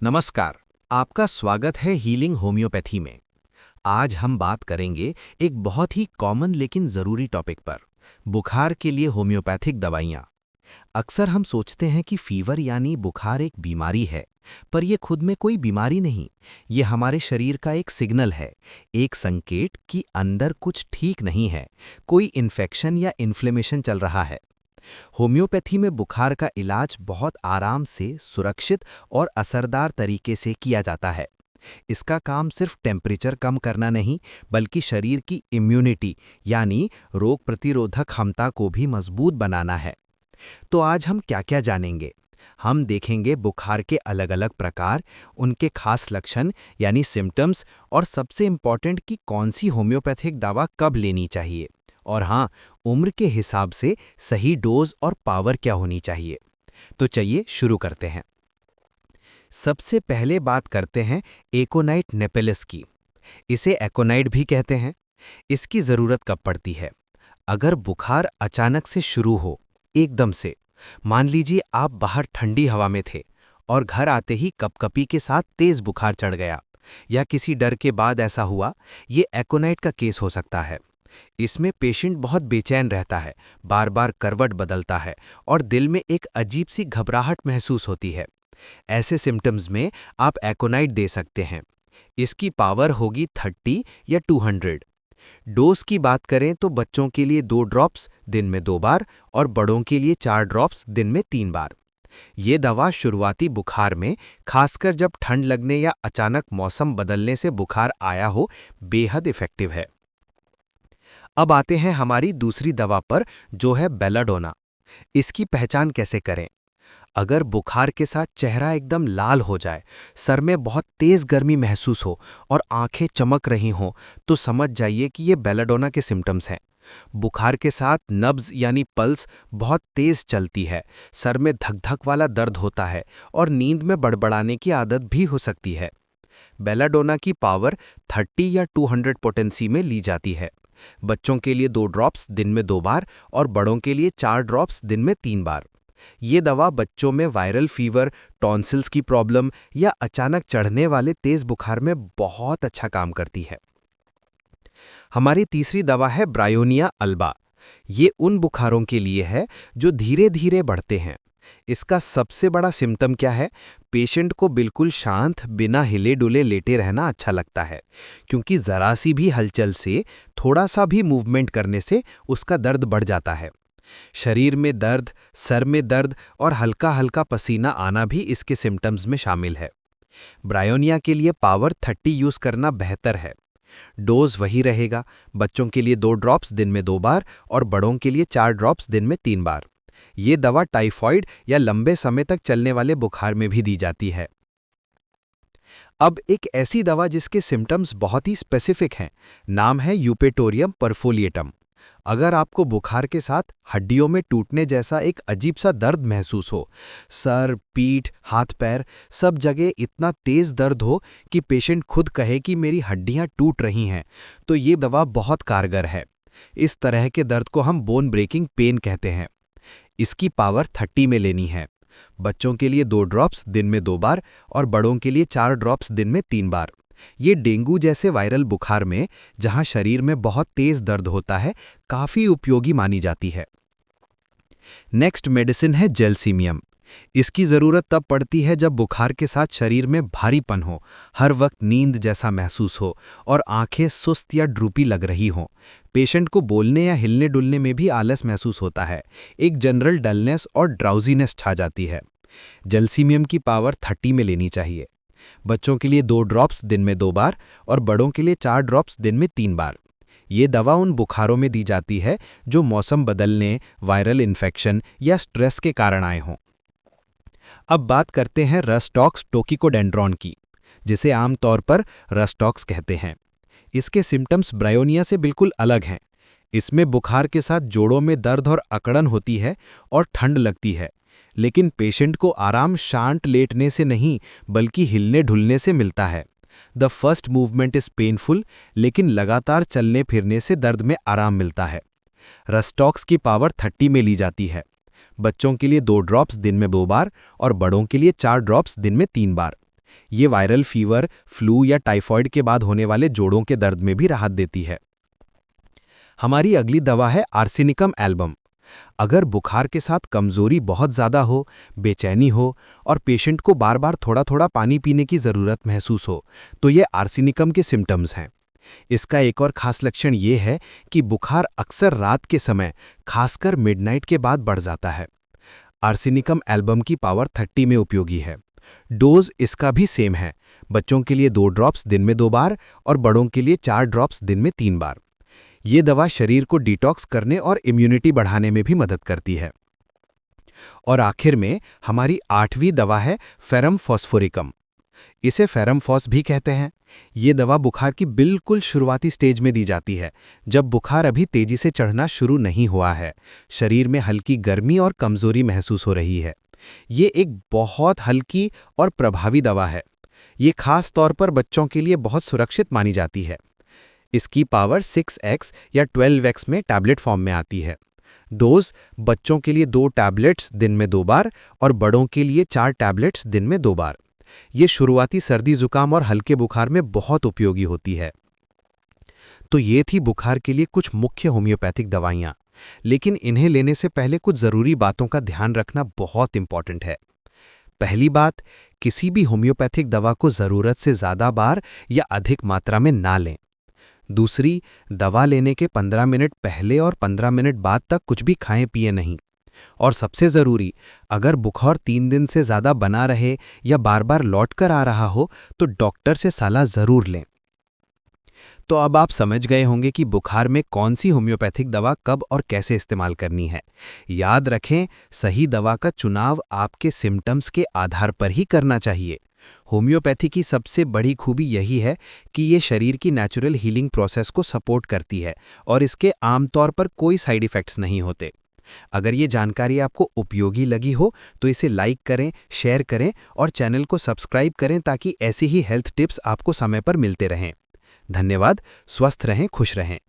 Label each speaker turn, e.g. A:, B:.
A: नमस्कार। आपका स्वागत है हीलिंग होम्योपैथी में। आज हम बात करेंगे एक बहुत ही कॉमन लेकिन ज़रूरी टॉपिक पर, बुखार के लिए होम्योपैथिक दवाइयाँ। अक्सर हम सोचते हैं कि फीवर यानी बुखार एक बीमारी है, पर यह खुद में कोई बीमारी नहीं। ये हमारे शरीर का एक सिग्नल है, एक संकेत कि अंदर कुछ ठीक नहीं है, कोई इन्फेक्शन या इन्फ्लेमेशन चल रहा है। होम्योपैथी में बुखार का इलाज बहुत आराम से, सुरक्षित और असरदार तरीके से किया जाता है। इसका काम सिर्फ टेम्परेचर कम करना नहीं, बल्कि शरीर की इम्यूनिटी यानी रोग प्रतिरोधक क्षमता को भी मजबूत बनाना है। तो आज हम क्या-क्या जानेंगे? हम देखेंगे बुखार के अलग-अलग प्रकार, उनके खास लक्षण यानी सिम्टम्स, और सबसे इम्पॉर्टेंट कि कौन सी होम्योपैथिक दवा कब लेनी चाहिए। और हाँ, उम्र के हिसाब से सही डोज और पावर क्या होनी चाहिए। तो चलिए शुरू करते हैं। सबसे पहले बात करते हैं एकोनाइट नेपेलिस की। इसे एकोनाइट भी कहते हैं। इसकी ज़रूरत कब पड़ती है? अगर बुखार अचानक से शुरू हो, एकदम से, मान लीजिए आप बाहर ठंडी हवा में थे और घर आते ही कपकपी के साथ तेज बुखार चढ़ गया, या किसी डर के बाद ऐसा हुआ, ये एकोनाइट का केस हो सकता है। इसमें पेशेंट बहुत बेचैन रहता है, बार बार करवट बदलता है और दिल में एक अजीब सी घबराहट महसूस होती है। ऐसे सिम्टम्स में आप एकोनाइट दे सकते हैं। इसकी पावर होगी 30 या 200। डोज की बात करें तो बच्चों के लिए 2 ड्रॉप्स दिन में 2 बार और बड़ों के लिए 4 ड्रॉप्स दिन में 3 बार। ये दवा शुरुआती बुखार में, खासकर जब ठंड लगने या अचानक मौसम बदलने से बुखार आया हो, बेहद इफ़ेक्टिव है। अब आते हैं हमारी दूसरी दवा पर, जो है बेलाडोना। इसकी पहचान कैसे करें? अगर बुखार के साथ चेहरा एकदम लाल हो जाए, सर में बहुत तेज गर्मी महसूस हो और आंखें चमक रही हों, तो समझ जाइए कि ये बेलाडोना के सिम्टम्स हैं। बुखार के साथ नब्ज यानी पल्स बहुत तेज चलती है, सर में धक-धक वाला दर्द होता है और नींद में बड़बड़ाने की आदत भी हो सकती है। बेलाडोना की पावर 30 या 200 पोटेंसी में ली जाती है। बच्चों के लिए 2 ड्रॉप्स दिन में 2 बार और बड़ों के लिए 4 ड्रॉप्स दिन में 3 बार। ये दवा बच्चों में वायरल फीवर, टॉन्सिल्स की प्रॉब्लम या अचानक चढ़ने वाले तेज बुखार में बहुत अच्छा काम करती है। हमारी तीसरी दवा है ब्रायोनिया अल्बा। ये उन बुखारों के लिए है जो धीरे-धीरे बढ़ते हैं। इसका सबसे बड़ा सिम्टम क्या है? पेशेंट को बिल्कुल शांत, बिना हिले-डुले लेटे रहना अच्छा लगता है, क्योंकि ज़रा सी भी हलचल से, थोड़ा सा भी मूवमेंट करने से उसका दर्द बढ़ जाता है। शरीर में दर्द, सर में दर्द और हल्का-हल्का पसीना आना भी इसके सिम्टम्स में शामिल है। ब्रायोनिया के लिए पावर 30 यूज़ करना बेहतर है। डोज वही रहेगा, बच्चों के लिए 2 ड्रॉप्स दिन में 2 बार और बड़ों के लिए 4 ड्रॉप्स दिन में 3 बार। ये दवा टाइफॉइड या लंबे समय तक चलने वाले बुखार में भी दी जाती है। अब एक ऐसी दवा जिसके सिम्टम्स बहुत ही स्पेसिफिक हैं, नाम है यूपेटोरियम परफोलिएटम। अगर आपको बुखार के साथ हड्डियों में टूटने जैसा एक अजीब सा दर्द महसूस हो, सर, पीठ, हाथ-पैर, सब जगह इतना तेज दर्द हो कि पेशेंट खुद कहे कि मेरी हड्डियां टूट रही हैं, तो ये दवा बहुत कारगर है। इस तरह के दर्द को हम बोन ब्रेकिंग पेन कहते हैं। इसकी पावर 30 में लेनी है। बच्चों के लिए 2 ड्रॉप्स दिन में 2 बार और बड़ों के लिए 4 ड्रॉप्स दिन में 3 बार। ये डेंगू जैसे वायरल बुखार में, जहां शरीर में बहुत तेज दर्द होता है, काफी उपयोगी मानी जाती है। नेक्स्ट मेडिसिन है जेलसीमियम। इसकी ज़रूरत तब पड़ती है जब बुखार के साथ शरीर में भारीपन हो, हर वक्त नींद जैसा महसूस हो और आंखें सुस्त या ड्रूपी लग रही हों। पेशेंट को बोलने या हिलने-डुलने में भी आलस महसूस होता है। एक जनरल डलनेस और ड्राउजीनेस छा जाती है। जेलसीमियम की पावर 30 में लेनी चाहिए। बच्चों के लिए 2 ड्रॉप्स दिन में 2 बार और बड़ों के लिए 4 ड्रॉप्स दिन में 3 बार। ये दवा उन बुखारों में दी जाती है जो मौसम बदलने, वायरल इन्फेक्शन या स्ट्रेस के कारण आए हों। अब बात करते हैं रस्टॉक्स टोकिकोडेंड्रॉन की, जिसे आमतौर पर रस्टॉक्स कहते हैं। इसके सिम्टम्स ब्रायोनिया से बिल्कुल अलग हैं। इसमें बुखार के साथ जोड़ों में दर्द और अकड़न होती है और ठंड लगती है, लेकिन पेशेंट को आराम शांत लेटने से नहीं, बल्कि हिलने-ढुलने से मिलता है। The first movement is painful, लेकिन लगातार चलने फिरने से दर्द में आराम मिलता है। रस्टॉक्स की पावर 30 में ली जाती है। बच्चों के लिए 2 ड्रॉप्स दिन में 2 बार और बड़ों के लिए 4 ड्रॉप्स दिन में 3 बार। ये वायरल फीवर, फ्लू या टाइफॉइड के बाद होने वाले जोड़ों के दर्द में भी राहत देती है। हमारी अगली दवा है आर्सेनिकम एल्बम। अगर बुखार के साथ कमजोरी बहुत ज़्यादा हो, बेचैनी हो और पेशेंट को बार बार थोड़ा थोड़ा पानी पीने की ज़रूरत महसूस हो, तो ये आर्सेनिकम के सिम्टम्स हैं। इसका एक और खास लक्षण ये है कि बुखार अक्सर रात के समय, खासकर मिडनाइट के बाद बढ़ जाता है। आर्सेनिकम एल्बम की पावर 30 में उपयोगी है। डोज इसका भी सेम है, बच्चों के लिए 2 ड्रॉप्स दिन में 2 बार और बड़ों के लिए 4 ड्रॉप्स दिन में 3 बार। ये दवा शरीर को डिटॉक्स करने और इम्यूनिटी बढ़ाने में भी मदद करती है। और आखिर में हमारी 8वीं दवा है फेरम फॉस्फोरिकम। इसे फेरम फॉस भी कहते हैं। ये दवा बुखार की बिल्कुल शुरुआती स्टेज में दी जाती है, जब बुखार अभी तेजी से चढ़ना शुरू नहीं हुआ है, शरीर में हल्की गर्मी और कमजोरी महसूस हो रही है। ये एक बहुत हल्की और प्रभावी दवा है। ये खास तौर पर बच्चों के लिए बहुत सुरक्षित मानी जाती है। इसकी पावर 6x या 12x में टैबलेट फॉर्म में आती है। डोज बच्चों के लिए 2 टैबलेट्स दिन में 2 बार और बड़ों के लिए 4 टैबलेट्स दिन में 2 बार। ये शुरुआती सर्दी जुकाम और हल्के बुखार में बहुत उपयोगी होती है। तो ये थी बुखार के लिए कुछ मुख्य होम्योपैथिक दवाइयाँ, लेकिन इन्हें लेने से पहले कुछ ज़रूरी बातों का ध्यान रखना बहुत इंपॉर्टेंट है। पहली बात, किसी भी होम्योपैथिक दवा को ज़रूरत से ज़्यादा बार या अधिक मात्रा में ना लें। दूसरी, दवा लेने के 15 मिनट पहले और 15 मिनट बाद तक कुछ भी खाएं पिए नहीं। और सबसे ज़रूरी, अगर बुखार 3 दिन से ज़्यादा बना रहे या बार बार लौट कर आ रहा हो तो डॉक्टर से सलाह ज़रूर लें। तो अब आप समझ गए होंगे कि बुखार में कौन सी होम्योपैथिक दवा कब और कैसे इस्तेमाल करनी है। याद रखें, सही दवा का चुनाव आपके सिम्टम्स के आधार पर ही करना चाहिए। होम्योपैथी की सबसे बड़ी खूबी यही है कि ये शरीर की नेचुरल हीलिंग प्रोसेस को सपोर्ट करती है और इसके आमतौर पर कोई साइड इफ़ेक्ट्स नहीं होते। अगर ये जानकारी आपको उपयोगी लगी हो तो इसे लाइक करें, शेयर करें और चैनल को सब्सक्राइब करें ताकि ऐसी ही हेल्थ टिप्स आपको समय पर मिलते रहें। धन्यवाद। स्वस्थ रहें, खुश रहें।